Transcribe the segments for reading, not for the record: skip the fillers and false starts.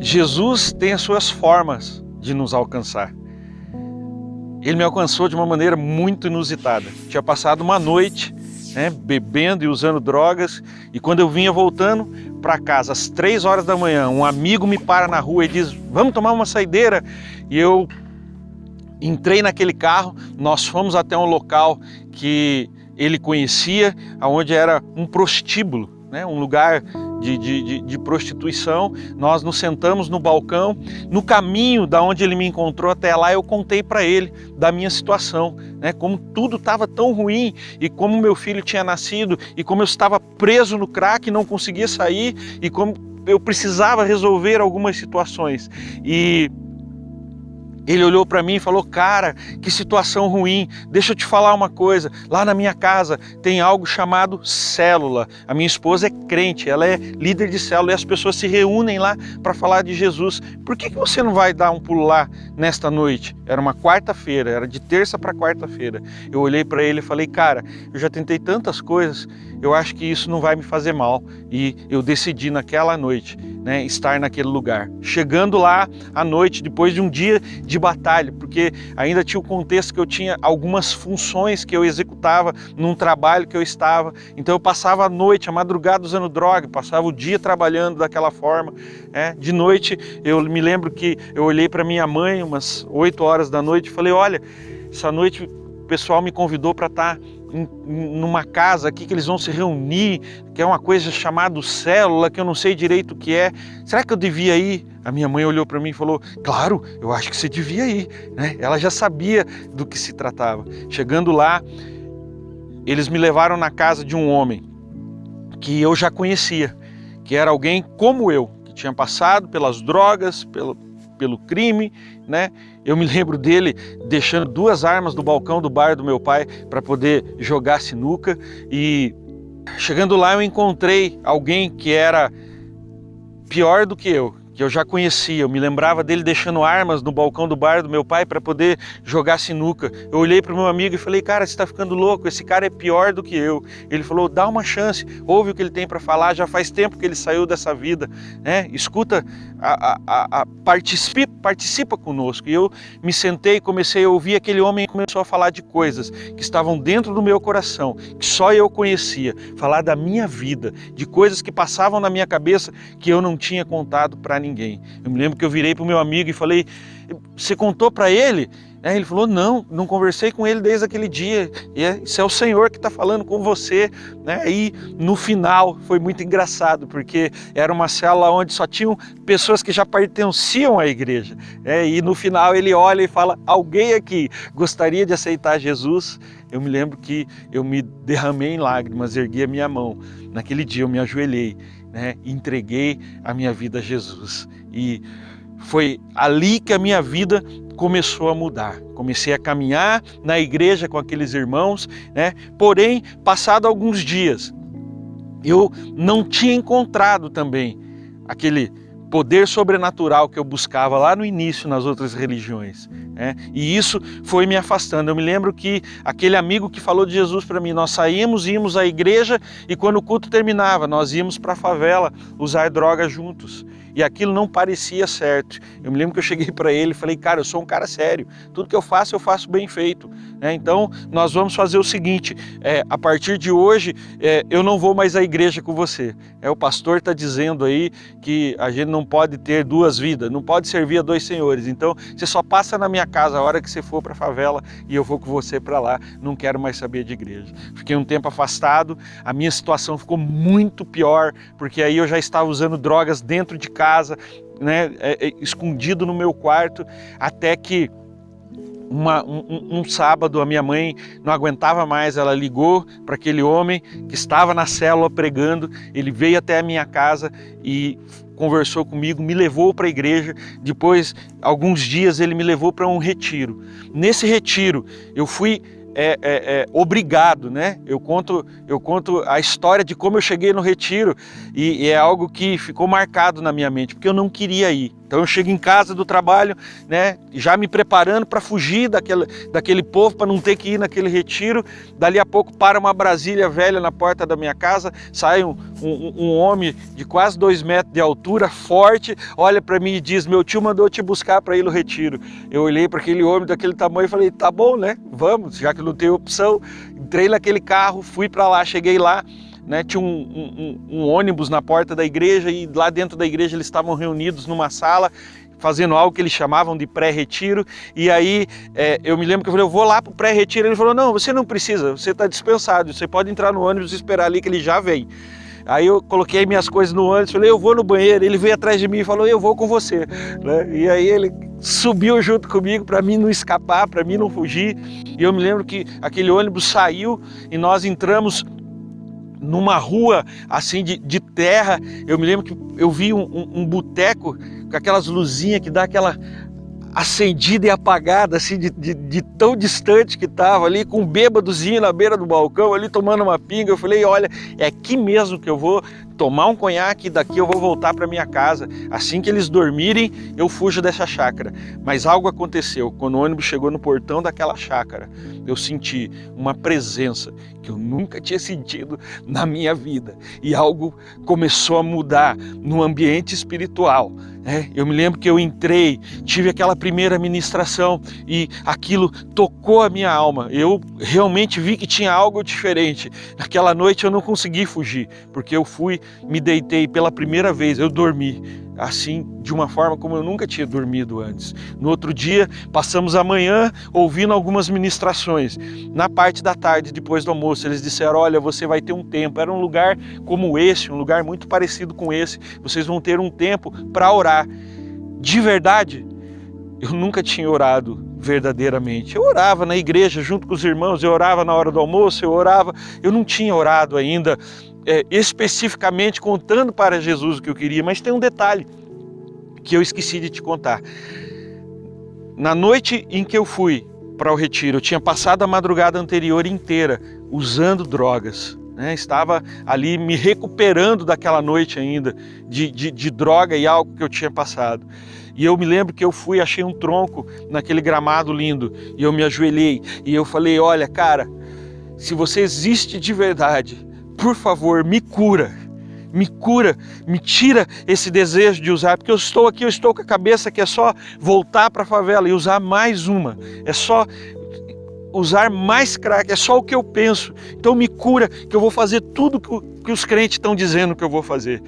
Jesus tem as suas formas de nos alcançar. Ele me alcançou de uma maneira muito inusitada. Tinha passado uma noite, bebendo e usando drogas, e quando eu vinha voltando para casa às 3 horas da manhã, um amigo me para na rua e diz: vamos tomar uma saideira. E eu entrei naquele carro, nós fomos até um local que ele conhecia, onde era um prostíbulo, um lugar de prostituição. Nós nos sentamos no balcão. No caminho da onde ele me encontrou até lá, eu contei para ele da minha situação, como tudo estava tão ruim, e como meu filho tinha nascido, e como eu estava preso no crack e não conseguia sair, e como eu precisava resolver algumas situações. E ele olhou para mim e falou: cara, que situação ruim, deixa eu te falar uma coisa, lá na minha casa tem algo chamado célula. A minha esposa é crente, ela é líder de célula, e as pessoas se reúnem lá para falar de Jesus. Por que você não vai dar um pulo lá nesta noite? Era uma quarta-feira, era de terça para quarta-feira. Eu olhei para ele e falei: cara, eu já tentei tantas coisas, eu acho que isso não vai me fazer mal. E eu decidi naquela noite, estar naquele lugar. Chegando lá à noite, depois de um dia de batalha, porque ainda tinha o contexto que eu tinha algumas funções que eu executava num trabalho que eu estava. Então eu passava a noite, a madrugada usando droga, passava o dia trabalhando daquela forma. De noite eu me lembro que eu olhei para minha mãe umas 8 horas da noite e falei: olha, essa noite o pessoal me convidou para estar numa casa aqui que eles vão se reunir, que é uma coisa chamada célula, que eu não sei direito o que é. Será que eu devia ir? A minha mãe olhou para mim e falou: claro, eu acho que você devia ir. Ela já sabia do que se tratava. Chegando lá, eles me levaram na casa de um homem que eu já conhecia, que era alguém como eu, que tinha passado pelas drogas, pelo crime, Eu me lembro dele deixando 2 armas no balcão do bar do meu pai para poder jogar sinuca. E chegando lá eu encontrei alguém que era pior do que eu já conhecia. Eu me lembrava dele deixando armas no balcão do bar do meu pai para poder jogar sinuca. Eu olhei para o meu amigo e falei: cara, você está ficando louco, esse cara é pior do que eu. Ele falou: dá uma chance, ouve o que ele tem para falar, já faz tempo que ele saiu dessa vida, escuta, participa conosco. E eu me sentei, comecei a ouvir aquele homem e começou a falar de coisas que estavam dentro do meu coração, que só eu conhecia, falar da minha vida, de coisas que passavam na minha cabeça que eu não tinha contado para ninguém. Eu me lembro que eu virei para o meu amigo e falei: você contou para ele? Ele falou: não conversei com ele desde aquele dia, e isso é o Senhor que está falando com você. E no final foi muito engraçado, porque era uma célula onde só tinham pessoas que já pertenciam à igreja, e no final ele olha e fala: alguém aqui gostaria de aceitar Jesus? Eu me lembro que eu me derramei em lágrimas, ergui a minha mão. Naquele dia eu me ajoelhei, entreguei a minha vida a Jesus, e foi ali que a minha vida começou a mudar. Comecei a caminhar na igreja com aqueles irmãos, Porém, passado alguns dias, eu não tinha encontrado também aquele poder sobrenatural que eu buscava lá no início nas outras religiões, E isso foi me afastando. Eu me lembro que aquele amigo que falou de Jesus para mim, nós íamos à igreja, e quando o culto terminava, nós íamos para a favela usar droga juntos. E aquilo não parecia certo. Eu me lembro que eu cheguei para ele e falei: cara, eu sou um cara sério, tudo que eu faço bem feito. Então nós vamos fazer o seguinte, a partir de hoje eu não vou mais à igreja com você. O pastor está dizendo aí que a gente não pode ter 2 vidas, não pode servir a 2 senhores. Então você só passa na minha casa a hora que você for para a favela, e eu vou com você para lá, não quero mais saber de igreja. Fiquei um tempo afastado, a minha situação ficou muito pior, porque aí eu já estava usando drogas dentro de casa, escondido no meu quarto, até que um sábado a minha mãe não aguentava mais, ela ligou para aquele homem que estava na célula pregando. Ele veio até a minha casa e conversou comigo, me levou para a igreja. Depois, alguns dias, ele me levou para um retiro. Nesse retiro eu fui obrigado, Eu conto a história de como eu cheguei no retiro, e é algo que ficou marcado na minha mente, porque eu não queria ir. Então eu chego em casa do trabalho, né, já me preparando para fugir daquele povo, para não ter que ir naquele retiro. Dali a pouco para uma Brasília velha na porta da minha casa, sai um homem de quase 2 metros de altura, forte, olha para mim e diz: meu tio mandou te buscar para ir no retiro. Eu olhei para aquele homem daquele tamanho e falei: tá bom, né, vamos, já que não tem opção. Entrei naquele carro, fui para lá, cheguei lá, né, tinha um ônibus na porta da igreja e lá dentro da igreja eles estavam reunidos numa sala fazendo algo que eles chamavam de pré-retiro. E aí eu me lembro que eu falei: eu vou lá para o pré-retiro. Ele falou: não, você não precisa, você está dispensado, você pode entrar no ônibus e esperar ali que ele já vem. Aí eu coloquei minhas coisas no ônibus, falei: eu vou no banheiro. Ele veio atrás de mim e falou: eu vou com você, né? E aí ele subiu junto comigo para mim não escapar, para mim não fugir. E eu me lembro que aquele ônibus saiu e nós entramos numa rua assim de terra. Eu me lembro que eu vi um boteco com aquelas luzinhas que dá aquela acendida e apagada, assim, de tão distante que estava ali, com um bêbadozinho na beira do balcão ali tomando uma pinga. Eu falei: olha, é aqui mesmo que eu vou tomar um conhaque e daqui eu vou voltar para minha casa. Assim que eles dormirem, eu fujo dessa chácara. Mas algo aconteceu. Quando o ônibus chegou no portão daquela chácara, eu senti uma presença que eu nunca tinha sentido na minha vida. E algo começou a mudar no ambiente espiritual. Eu me lembro que eu entrei, tive aquela primeira ministração e aquilo tocou a minha alma. Eu realmente vi que tinha algo diferente. Naquela noite eu não consegui fugir, porque eu fui, me deitei pela primeira vez, eu dormi assim, de uma forma como eu nunca tinha dormido antes. No outro dia, passamos a manhã ouvindo algumas ministrações. Na parte da tarde, depois do almoço, eles disseram: olha, você vai ter um tempo. Era um lugar como esse, um lugar muito parecido com esse. Vocês vão ter um tempo para orar. De verdade, eu nunca tinha orado verdadeiramente. Eu orava na igreja junto com os irmãos, eu orava na hora do almoço, eu não tinha orado ainda especificamente contando para Jesus o que eu queria. Mas tem um detalhe que eu esqueci de te contar. Na noite em que eu fui para o retiro, eu tinha passado a madrugada anterior inteira usando drogas, né? Estava ali me recuperando daquela noite ainda de droga e álcool que eu tinha passado. E eu me lembro que eu fui, achei um tronco naquele gramado lindo e eu me ajoelhei e eu falei: olha, cara, se você existe de verdade, por favor, me cura, me tira esse desejo de usar, porque eu estou aqui, eu estou com a cabeça que é só voltar para a favela e usar mais uma, é só usar mais crack, é só o que eu penso. Então me cura, que eu vou fazer tudo que os crentes estão dizendo que eu vou fazer.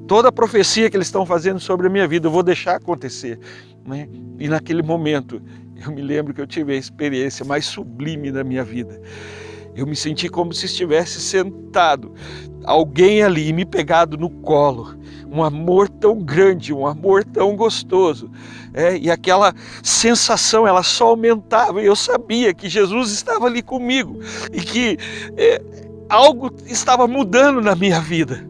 Toda a profecia que eles estão fazendo sobre a minha vida, eu vou deixar acontecer, né? E naquele momento, eu me lembro que eu tive a experiência mais sublime da minha vida. Eu me senti como se estivesse sentado, alguém ali me pegado no colo, um amor tão grande, um amor tão gostoso. E aquela sensação, ela só aumentava, e eu sabia que Jesus estava ali comigo e que algo estava mudando na minha vida.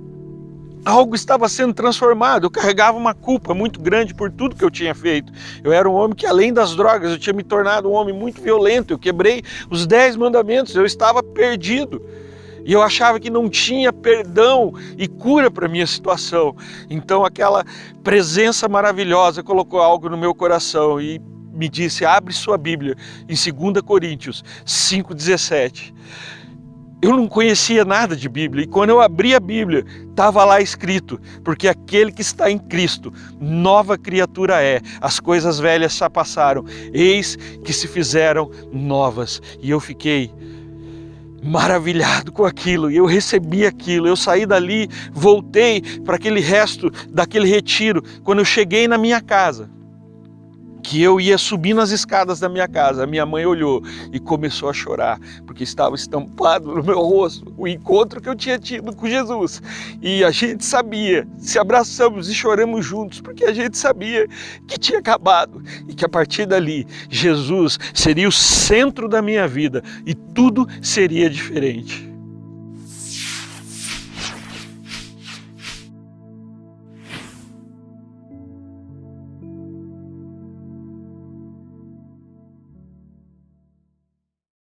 Algo estava sendo transformado. Eu carregava uma culpa muito grande por tudo que eu tinha feito. Eu era um homem que, além das drogas, eu tinha me tornado um homem muito violento. Eu quebrei os 10 mandamentos, eu estava perdido. E eu achava que não tinha perdão e cura para a minha situação. Então aquela presença maravilhosa colocou algo no meu coração e me disse: abre sua Bíblia em 2 Coríntios 5,17. Eu não conhecia nada de Bíblia, e quando eu abri a Bíblia, estava lá escrito: porque aquele que está em Cristo, nova criatura é, as coisas velhas já passaram, eis que se fizeram novas. E eu fiquei maravilhado com aquilo, e eu recebi aquilo. Eu saí dali, voltei para aquele resto daquele retiro. Quando eu cheguei na minha casa, que eu ia subindo as escadas da minha casa, a minha mãe olhou e começou a chorar, porque estava estampado no meu rosto o encontro que eu tinha tido com Jesus. E a gente sabia, se abraçamos e choramos juntos, porque a gente sabia que tinha acabado e que a partir dali Jesus seria o centro da minha vida e tudo seria diferente.